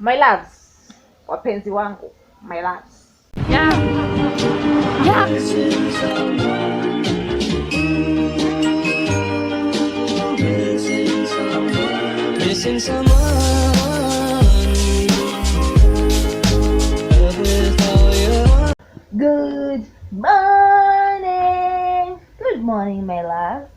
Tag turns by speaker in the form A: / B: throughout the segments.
A: My loves, wapenzi wangu, my loves.
B: Yeah. Yeah. Missing someone.
A: Good morning. Good morning, my loves.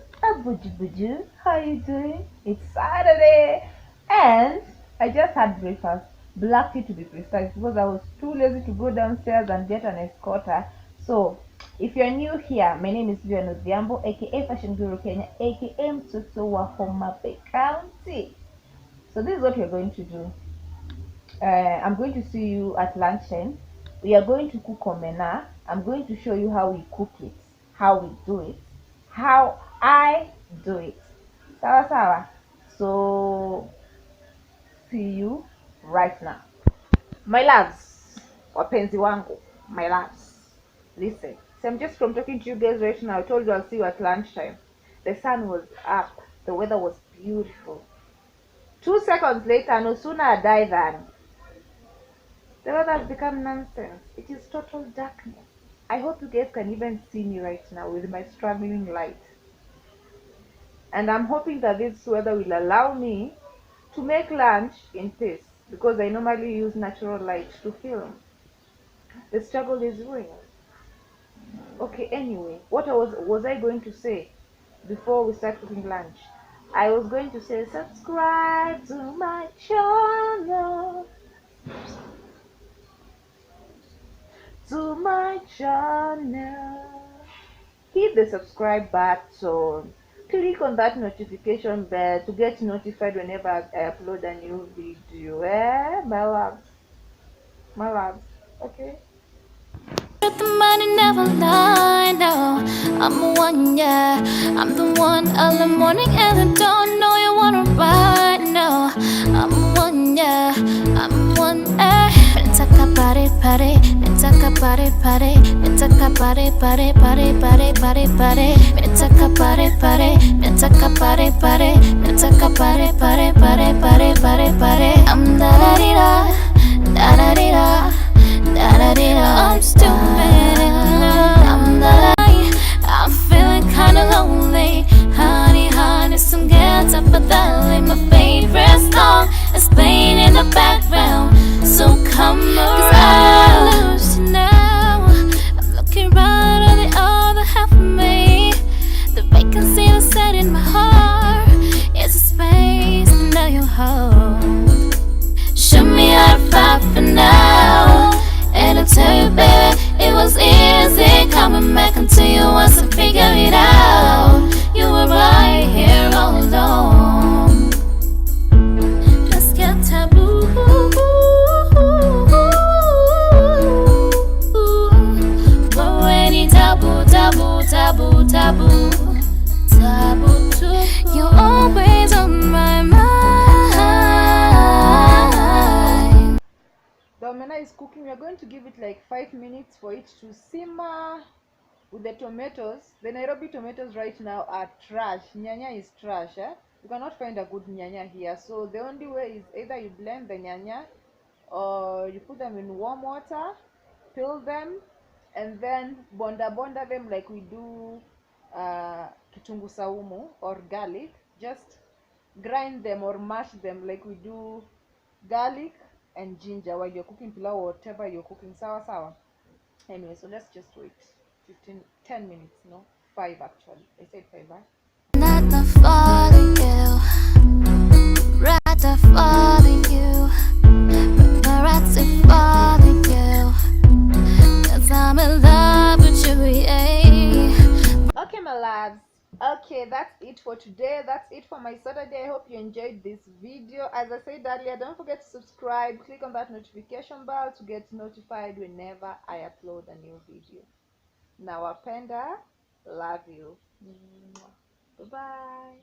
A: Buju, how are you doing? It's Saturday and I just had breakfast, black tea to be precise, because I was too lazy to go downstairs and get an escorter. So if you're new here, my name is Vivian Odhiambo, aka Fashion Guru Kenya, aka Mtoto wa Homa Bay County. So this is what we're going to do. I'm going to see you at lunchtime. We are going to cook omena. I'm going to show you how we cook it, how we do it, how I do it. Sawa sawa. So see you right now. My loves, wapenzi wangu, my loves. Listen, so I'm just from talking to you guys right now. I told you I'll see you at lunchtime. The sun was up. The weather was beautiful. 2 seconds later, no sooner I die than the weather has become nonsense. It is total darkness. I hope you guys can even see me right now with my struggling light. And I'm hoping that this weather will allow me to make lunch in peace, because I normally use natural light to film. The struggle is real. Okay, anyway, what was I going to say before we start cooking lunch? I was going to say subscribe to my channel. Hit the subscribe button, click on that notification bell to get notified whenever I upload a new video. My loves, okay.
C: The money never lie, no. I'm the one, yeah. I'm the one early morning and I don't know you wanna ride, no. I'm the one, yeah. I'm the one, eh. Let's talk about it, party. Let's talk about it, party. Let's talk about it, party, party, party, party, party. Let's talk about it, party. Let's talk about it, party. Let's talk about it, party, party, party, party, party. I'm da-da-dee-da, da-da-dee-da. I'm stupid in love. I'm the lie. I'm feeling kinda lonely. Honey, honey, some gets up but that ain't my favorite song. It's playing in the background. So come around. 'Cause I lose you now. I'm looking right at the other half of me. The vacancy was set in my heart. It's a space that now you hold. Show me how to fight for now. And I tell you, baby, it was easy coming back until you once I figured it out. You were right here all along. Let's get taboo. Already taboo, taboo, taboo, taboo, taboo too. You're always on my mind.
A: The omena is cooking. We are going to give it like 5 minutes for it to simmer with the tomatoes. The Nairobi tomatoes right now are trash. Nyanya is trash. You cannot find a good nyanya here. So the only way is either you blend the nyanya or you put them in warm water, peel them, and then bonda them like we do kitungu saumu or garlic. Just grind them or mash them like we do garlic and ginger while you're cooking pilau or whatever you're cooking. Sawa. Anyway, so let's just wait 10 minutes, no, 5 actually. I said 5, right?
C: Not the fall of you, right to fall of you, paparazzi fall of you, 'cause I'm in love with you, yeah.
A: Okay, my loves. Okay, that's it for today. That's it for my Saturday. I hope you enjoyed this video. As I said earlier, don't forget to subscribe. Click on that notification bell to get notified whenever I upload a new video. Nawapenda, love you. Bye bye.